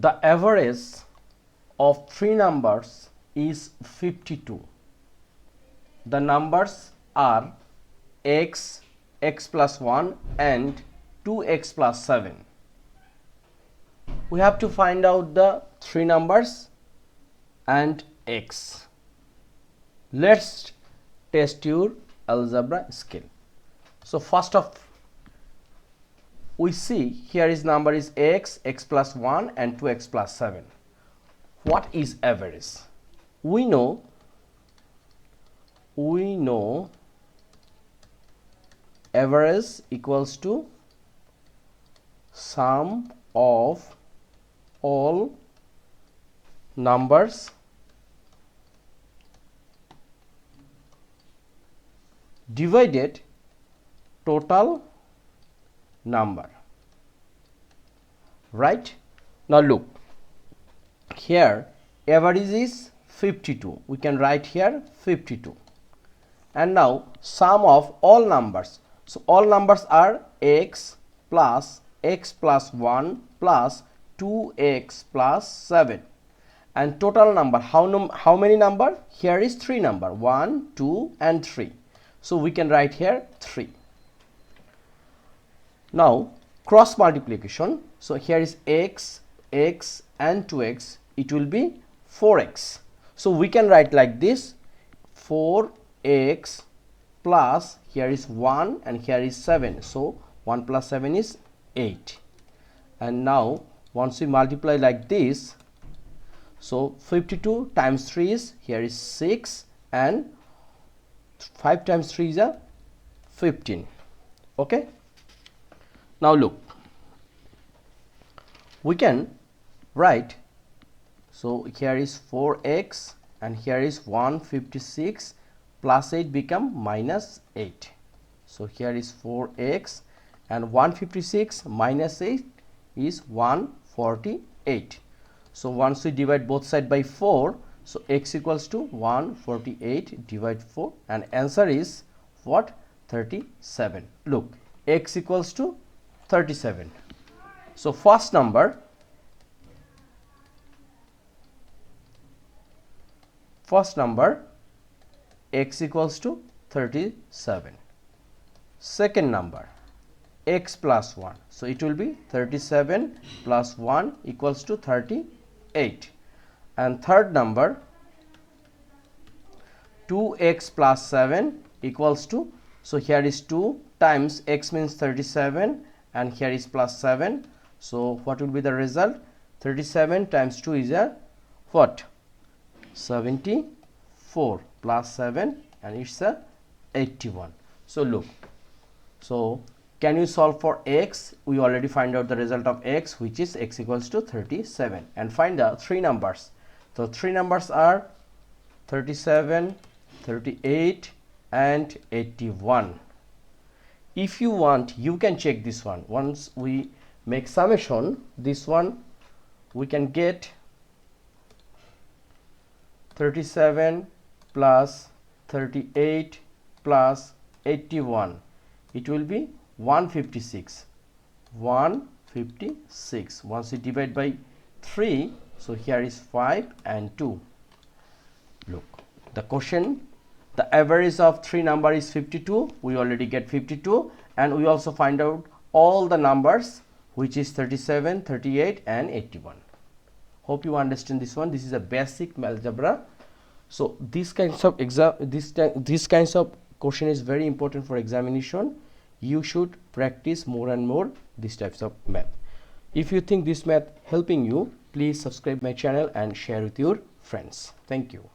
The average of three numbers is 52. The numbers are x, x plus 1 and 2x plus 7. We have to find out the three numbers and x. Let's test your algebra skill. So first of we see here is number is x, x plus 1 and 2x plus 7. What is average? We know average equals to sum of all numbers divided total number, right? Now look, here average is 52. We can write here 52. And now sum of all numbers. So all numbers are x plus 1 plus 2x plus 7. And total number, how many number? Here is 3 number, 1, 2 and 3. So we can write here 3. Now cross multiplication. So here is x, x and 2x. It will be 4x. So we can write like this, 4x plus here is 1 and here is 7. So 1 plus 7 is 8. And now once we multiply like this, so 52 times 3 is here is 6 and 5 times 3 is a 15. Okay. Now look, we can write, so here is 4x and here is 156 plus 8 become minus 8. So here is 4x and 156 minus 8 is 148. So once we divide both sides by 4, so x equals to 148 divide 4 and answer is what? 37. Look, x equals to 37. So first number x equals to 37. Second number x plus 1. So it will be 37 plus 1 equals to 38. And third number 2x plus 7 equals to, so here is 2 times x means 37 and here is plus 7. So what will be the result? 37 times 2 is a what? 74 plus 7 and it's a 81. So look, so can you solve for x? We already find out the result of x, which is x equals to 37, and find the three numbers. So three numbers are 37, 38 and 81. If you want, you can check this one. Once we make summation, this one we can get 37 plus 38 plus 81. It will be 156. 156. Once we divide by 3, so here is 5 and 2. Look, the question, the average of three number is 52. We already get 52, and we also find out all the numbers, which is 37, 38 and 81. Hope you understand this one. This is a basic algebra. So these kinds of these kinds of question is very important for examination. You should practice more and more these types of math. If you think this math helping you, please subscribe my channel and share with your friends. Thank you.